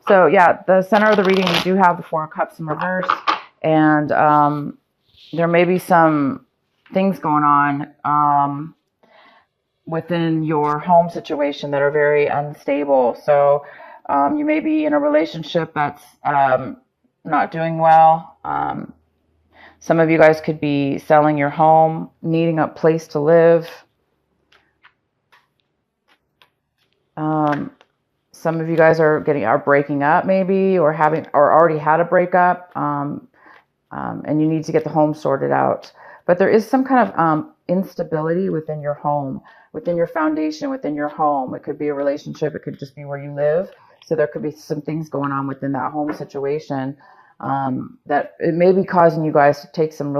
So yeah, the center of the reading, we do have the Four of Cups in reverse, and there may be some things going on within your home situation that are very unstable. So you may be in a relationship that's not doing well. Some of you guys could be selling your home, needing a place to live. Some of you guys are breaking up maybe, or already had a breakup, and you need to get the home sorted out. But there is some kind of instability within your home, within your foundation, within your home. It could be a relationship. It could just be where you live. So there could be some things going on within that home situation that it may be causing you guys to take some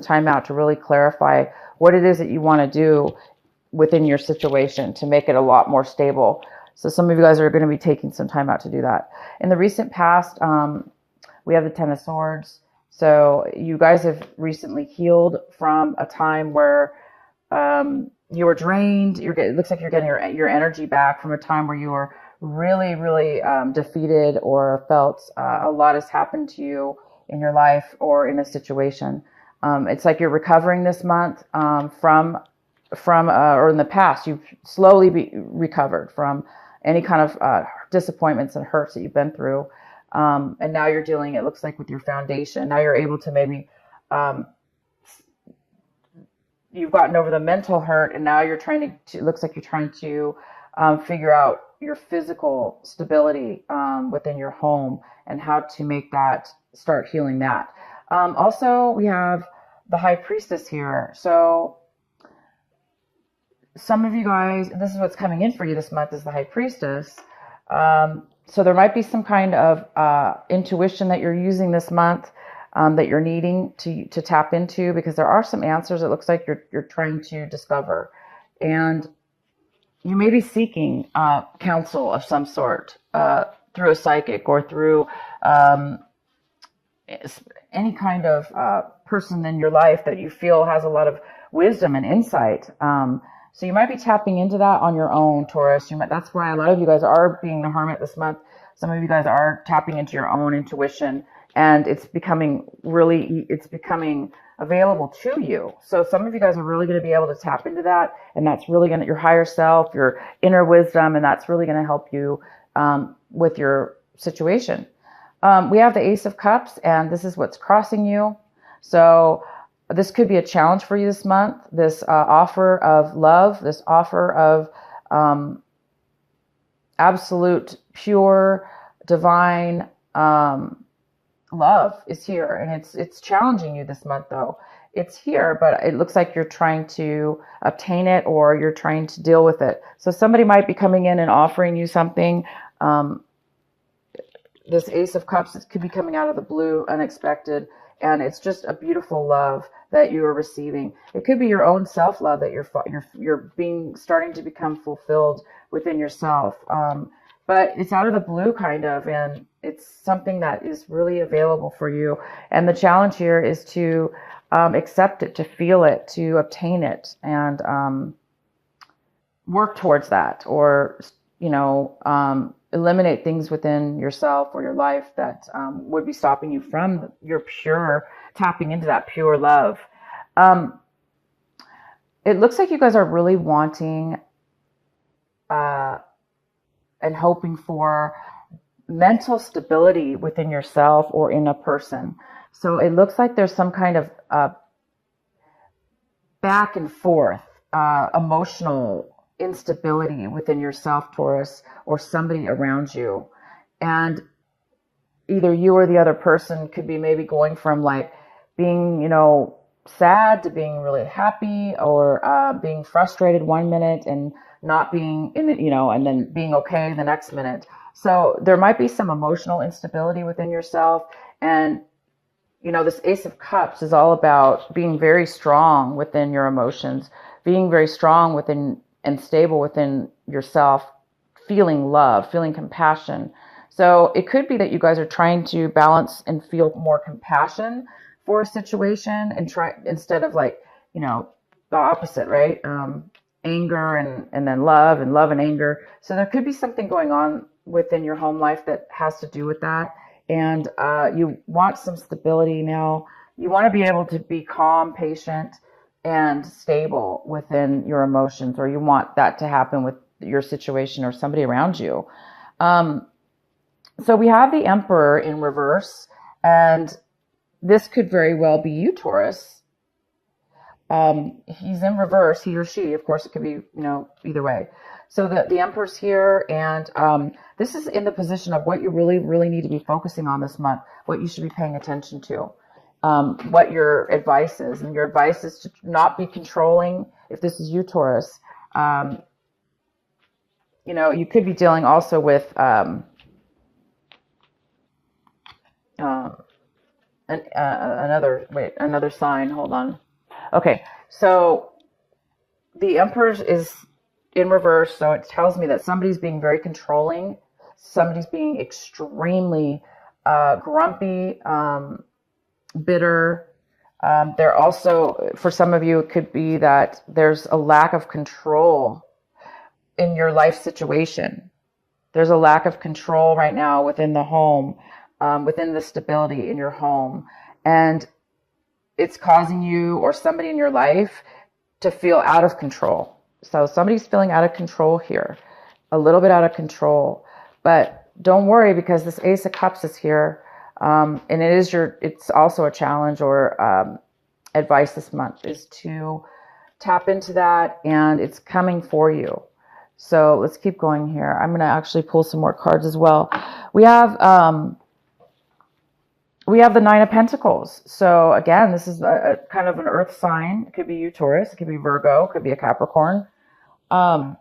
time out to really clarify what it is that you want to do within your situation to make it a lot more stable. So some of you guys are going to be taking some time out to do that. In the recent past, we have the Ten of Swords. So you guys have recently healed from a time where you were drained. It looks like you're getting your energy back from a time where you were really, really defeated, or felt a lot has happened to you in your life or in a situation. It's like you're recovering this month from or in the past, you've slowly recovered from any kind of disappointments and hurts that you've been through. And now you're dealing, it looks like, with your foundation. Now you're able to maybe, you've gotten over the mental hurt, and now you're trying to it looks like you're trying to figure out your physical stability within your home and how to make that, start healing that. Also, we have the High Priestess here. So some of you guys, this is what's coming in for you this month, is the High Priestess. So there might be some kind of intuition that you're using this month that you're needing to tap into, because there are some answers it looks like you're trying to discover. And you may be seeking counsel of some sort through a psychic, or through any kind of person in your life that you feel has a lot of wisdom and insight. So you might be tapping into that on your own, Taurus. That's why a lot of you guys are being the Hermit this month. Some of you guys are tapping into your own intuition, and it's becoming available to you. So some of you guys are really going to be able to tap into that, and that's really going to, your higher self, your inner wisdom, and that's really going to help you with your situation. We have the Ace of Cups, and this is what's crossing you. So this could be a challenge for you this month. This offer of love, this offer of absolute, pure, divine love is here, and it's challenging you this month, though. It's here, but it looks like you're trying to obtain it, or you're trying to deal with it. So somebody might be coming in and offering you something. This Ace of Cups, it could be coming out of the blue, unexpected, and it's just a beautiful love that you are receiving. It could be your own self-love that you're starting to become fulfilled within yourself. But it's out of the blue, kind of, and it's something that is really available for you. And the challenge here is to accept it, to feel it, to obtain it, and work towards that, or eliminate things within yourself or your life that would be stopping you from your pure tapping into that pure love. It looks like you guys are really wanting and hoping for mental stability within yourself or in a person. So it looks like there's some kind of back and forth emotional instability within yourself, Taurus, or somebody around you. And either you or the other person could be maybe going from like being, sad to being really happy, or being frustrated one minute and not being in it, and then being okay the next minute. So there might be some emotional instability within yourself. And, this Ace of Cups is all about being very strong within your emotions, being very strong within and stable within yourself, feeling love, feeling compassion. So it could be that you guys are trying to balance and feel more compassion for a situation, and try, instead of the opposite, right? Anger and then love and anger. So there could be something going on within your home life that has to do with that. And you want some stability now. You want to be able to be calm, patient, and stable within your emotions, or you want that to happen with your situation or somebody around you. So we have the Emperor in reverse, and this could very well be you, Taurus. He's in reverse, he or she. Of course, it could be, either way. So the Emperor's here, and this is in the position of what you really, really need to be focusing on this month, what you should be paying attention to, what your advice is. And your advice is to not be controlling. If this is you, Taurus, you could be dealing also with another sign. Hold on. Okay, so the Emperor is in reverse, so it tells me that somebody's being very controlling. Somebody's being extremely grumpy, bitter. They're also, for some of you, it could be that there's a lack of control in your life situation. There's a lack of control right now within the home, within the stability in your home. And it's causing you or somebody in your life to feel out of control. So somebody's feeling out of control here, a little bit out of control. But don't worry, because this Ace of Cups is here. And it's also a challenge or advice this month is to tap into that, and it's coming for you. So let's keep going here. I'm going to actually pull some more cards as well. We have the Nine of Pentacles. So again, this is a kind of an earth sign. It could be you, Taurus. It could be Virgo. It could be a Capricorn. And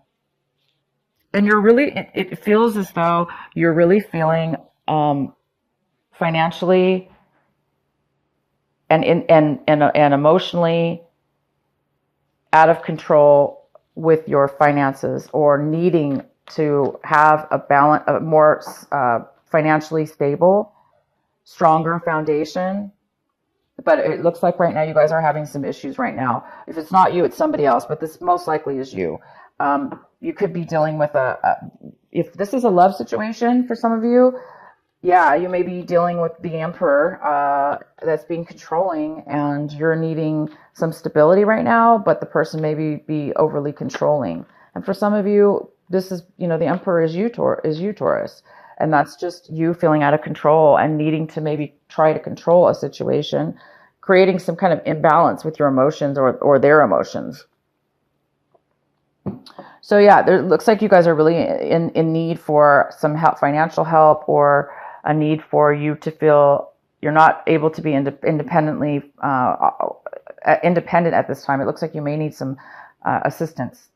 you're really, it feels as though you're really feeling financially and emotionally out of control with your finances, or needing to have a more financially stable, stronger foundation. But it looks like right now you guys are having some issues right now. If it's not you, it's somebody else, but this most likely is you. You could be dealing with if this is a love situation for some of you, yeah, you may be dealing with the Emperor that's being controlling, and you're needing some stability right now, but the person may be overly controlling. And for some of you, this is, the Emperor is you, Taurus. And that's just you feeling out of control and needing to maybe try to control a situation, creating some kind of imbalance with your emotions or their emotions. So yeah, it looks like you guys are really in need for some help, financial help, or a need for you to feel you're not able to be independent at this time. It looks like you may need some assistance.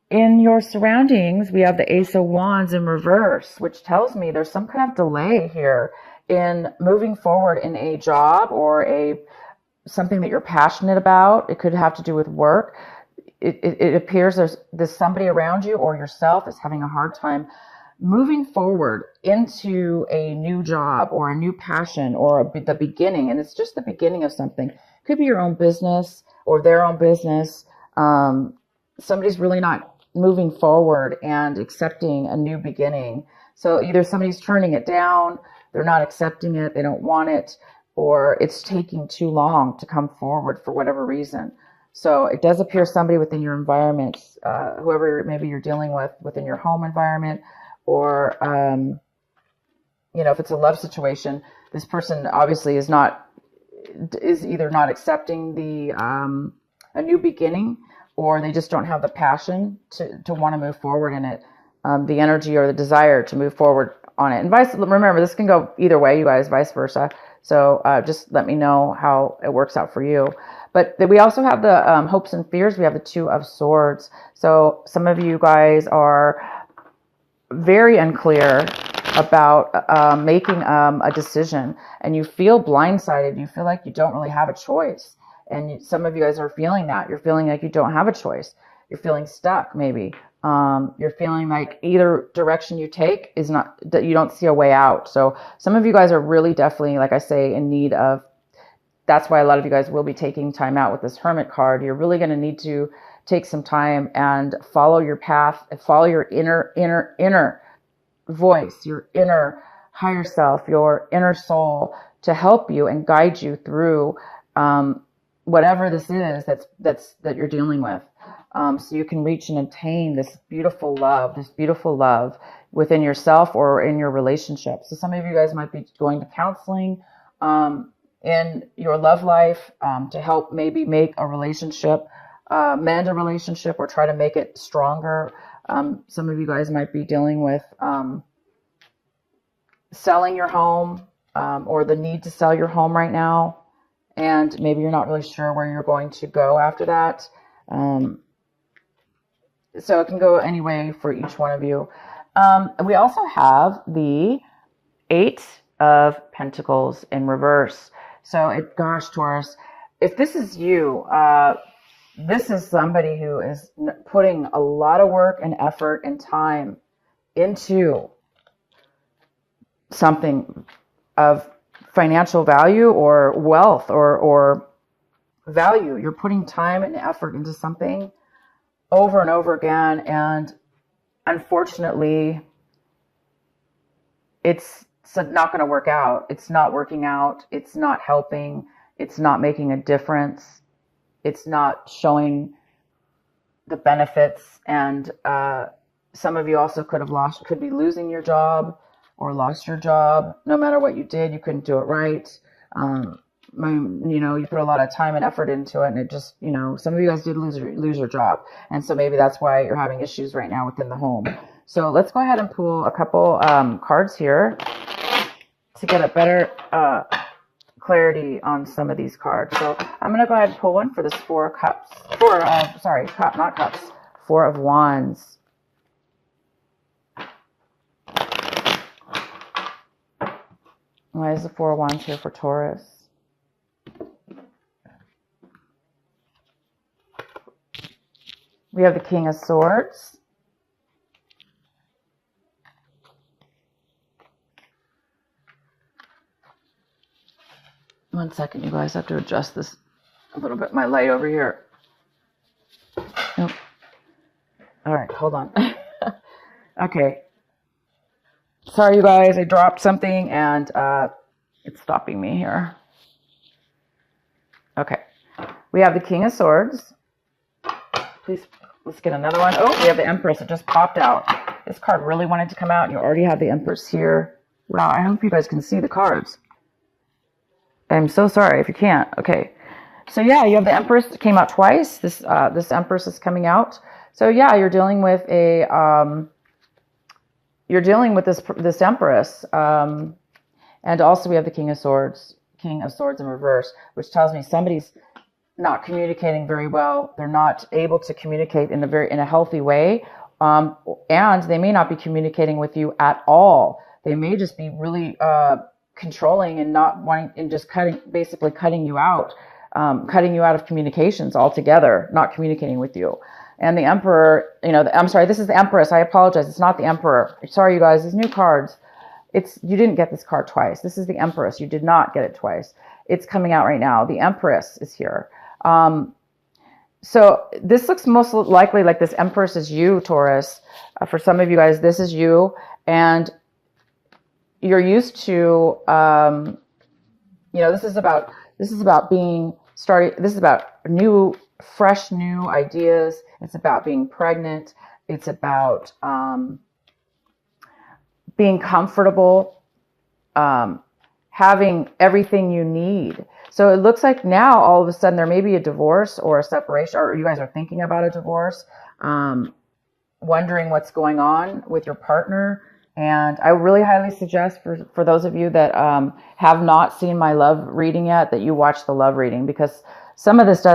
In your surroundings, we have the Ace of Wands in reverse, which tells me there's some kind of delay here in moving forward in a job or something that you're passionate about. It could have to do with work. It appears there's somebody around you or yourself is having a hard time moving forward into a new job or a new passion or the beginning. And it's just the beginning of something. It could be your own business or their own business. Somebody's really not moving forward and accepting a new beginning. So either somebody's turning it down, they're not accepting it, they don't want it, or it's taking too long to come forward for whatever reason. So it does appear somebody within your environment, whoever maybe you're dealing with within your home environment, or if it's a love situation, this person obviously is either not accepting a new beginning, or they just don't have the passion to want to move forward in it, the energy or the desire to move forward on it. And remember, this can go either way, you guys, vice versa. So just let me know how it works out for you. But we also have the hopes and fears. We have the Two of Swords. So some of you guys are very unclear about making a decision, and you feel blindsided. You feel like you don't really have a choice. And some of you guys are feeling that. You're feeling like you don't have a choice. You're feeling stuck, maybe. You're feeling like either direction you take is not, that you don't see a way out. So some of you guys are really definitely, like I say, in need of, that's why a lot of you guys will be taking time out with this Hermit card. You're really going to need to take some time and follow your path and follow your inner voice, your inner higher self, your inner soul, to help you and guide you through whatever this is that you're dealing with, so you can reach and attain this beautiful love within yourself or in your relationship. So some of you guys might be going to counseling in your love life to help maybe make a relationship, mend a relationship, or try to make it stronger. Some of you guys might be dealing with selling your home, or the need to sell your home right now, and maybe you're not really sure where you're going to go after that. So it can go any way for each one of you. We also have the 8 of Pentacles in reverse. So, gosh, Taurus, if this is you, this is somebody who is putting a lot of work and effort and time into something of financial value or wealth or value. You're putting time and effort into something over and over again, and unfortunately it's not going to work out. It's not working out. It's not helping. It's not making a difference. It's not showing the benefits. And some of you also could be losing your job or lost your job. No matter what you did, you couldn't do it right. You put a lot of time and effort into it, and it just, some of you guys did lose your job. And so maybe that's why you're having issues right now within the home. So let's go ahead and pull a couple cards here to get a better clarity on some of these cards. So I'm going to go ahead and pull one for this Four of Wands. Why is the Four of Wands here for Taurus? We have the King of Swords. One second, you guys. I have to adjust this a little bit. My light over here. Nope. All right, hold on. Okay. Sorry, you guys. I dropped something and it's stopping me here. Okay. We have the King of Swords. Please, let's get another one. Oh, we have the Empress. It just popped out. This card really wanted to come out, and you already have the Empress here. Wow, I hope you guys can see the cards. I'm so sorry if you can't. Okay. So yeah, you have the Empress. It came out twice. This Empress is coming out. So yeah, you're dealing with this Empress. And also we have the King of Swords in reverse, which tells me somebody's not communicating very well. They're not able to communicate in a healthy way. And they may not be communicating with you at all. They may just be really controlling and not wanting, and just cutting you out of communications altogether, not communicating with you. And the Emperor, I'm sorry, this is the Empress. I apologize. It's not the Emperor. Sorry, you guys, these new cards. You didn't get this card twice. This is the Empress. You did not get it twice. It's coming out right now. The Empress is here. So this looks most likely like this Empress is you, Taurus. For some of you guys, this is you, and you're used to, this is about fresh new ideas. It's about being pregnant. It's about being comfortable, having everything you need. So it looks like now all of a sudden there may be a divorce or a separation, or you guys are thinking about a divorce, wondering what's going on with your partner. And I really highly suggest for those of you that have not seen my love reading yet, that you watch the love reading, because some of this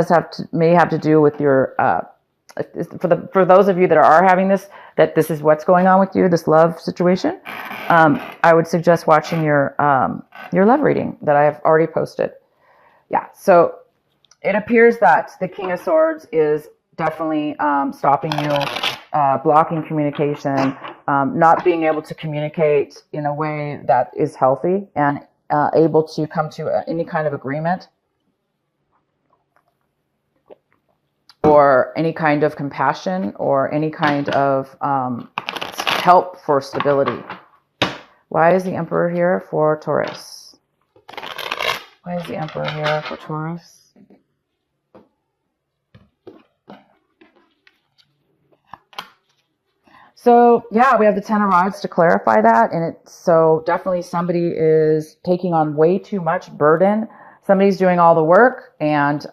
may have to do with your for those of you that are having this is what's going on with you, this love situation. I would suggest watching your love reading that I have already posted. Yeah, so it appears that the King of Swords is definitely stopping you, blocking communication, not being able to communicate in a way that is healthy and able to come to any kind of agreement. or any kind of compassion or any kind of help for stability. Why is the Emperor here for Taurus? Why is the Emperor here for Taurus? So yeah, we have the Ten of Rods to clarify that, and it's so definitely somebody is taking on way too much burden. Somebody's doing all the work, and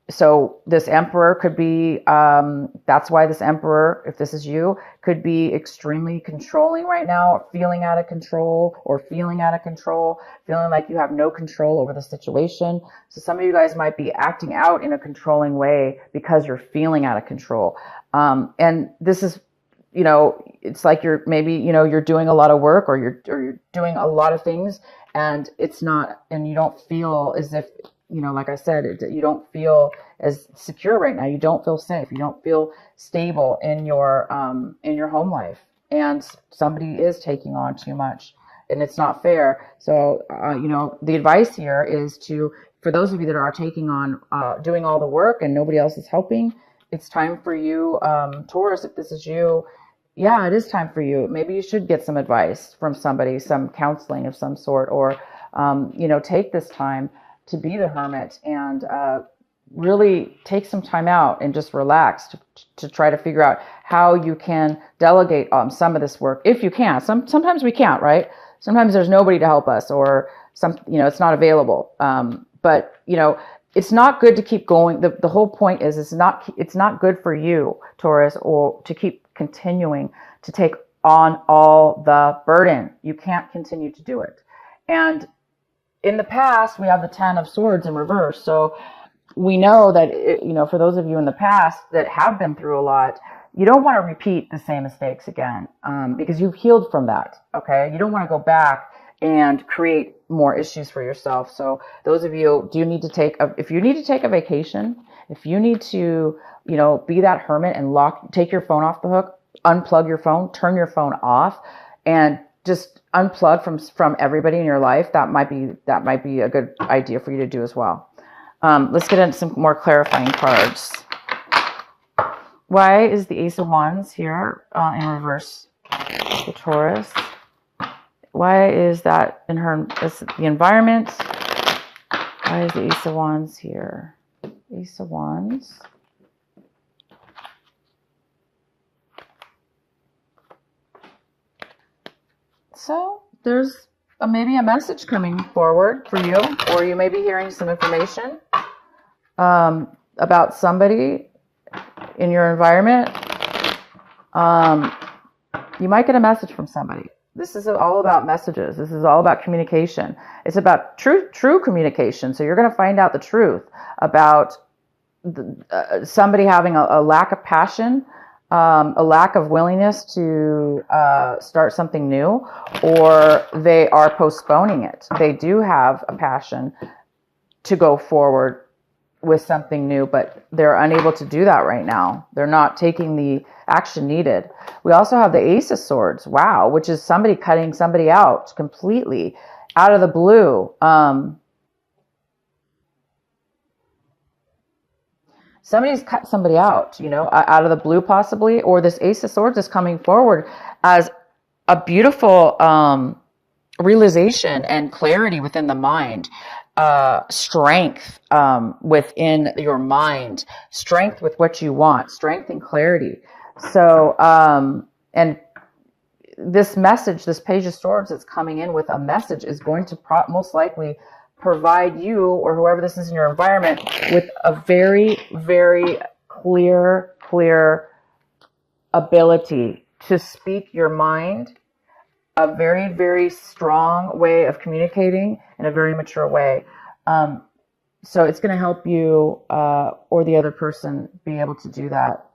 so this Emperor could be, that's why this Emperor, if this is you, could be extremely controlling right now, feeling out of control, feeling like you have no control over the situation. So some of you guys might be acting out in a controlling way because you're feeling out of control. And this is, it's like you're maybe, you're doing a lot of work or you're doing a lot of things, and it's not, and you don't feel as if, like I said, you don't feel as secure right now. You don't feel safe. You don't feel stable in your home life. And somebody is taking on too much, and it's not fair. So, the advice here is for those of you that are taking on, doing all the work and nobody else is helping, it's time for you, Taurus, if this is you. Yeah, it is time for you. Maybe you should get some advice from somebody, some counseling of some sort, or, take this time to be the hermit and really take some time out and just relax to try to figure out how you can delegate some of this work, if you can. Sometimes we can't, right? Sometimes there's nobody to help us, or it's not available. But it's not good to keep going. The whole point is it's not good for you, Taurus, or to keep continuing to take on all the burden. You can't continue to do it. And in the past, we have the Ten of Swords in reverse. So we know that, for those of you in the past that have been through a lot, you don't want to repeat the same mistakes again, because you've healed from that. Okay. You don't want to go back and create more issues for yourself. So those of you, if you need to take a vacation, if you need to, be that hermit and take your phone off the hook, unplug your phone, turn your phone off, and just unplug from everybody in your life, that might be a good idea for you to do as well. Let's get into some more clarifying cards. Why is the Ace of Wands here in reverse for Taurus? Why is that in the environment? Why is the Ace of Wands here? Ace of Wands. So there's maybe a message coming forward for you, or you may be hearing some information about somebody in your environment. You might get a message from somebody. This is all about messages. This is all about communication. It's about true communication. So you're going to find out the truth about somebody having a lack of passion, a lack of willingness to start something new, or they are postponing it. They do have a passion to go forward with something new, but they're unable to do that right now. They're not taking the action needed. We also have the Ace of Swords, wow, which is somebody cutting somebody out completely out of the blue. Somebody's cut somebody out, out of the blue possibly, or this Ace of Swords is coming forward as a beautiful realization and clarity within the mind. Strength within your mind, strength with what you want, strength and clarity. So, and this message, this Page of Swords that's coming in with a message is going to most likely provide you, or whoever this is in your environment, with a very, very clear ability to speak your mind, a very, very strong way of communicating in a very mature way. So it's going to help you or the other person be able to do that.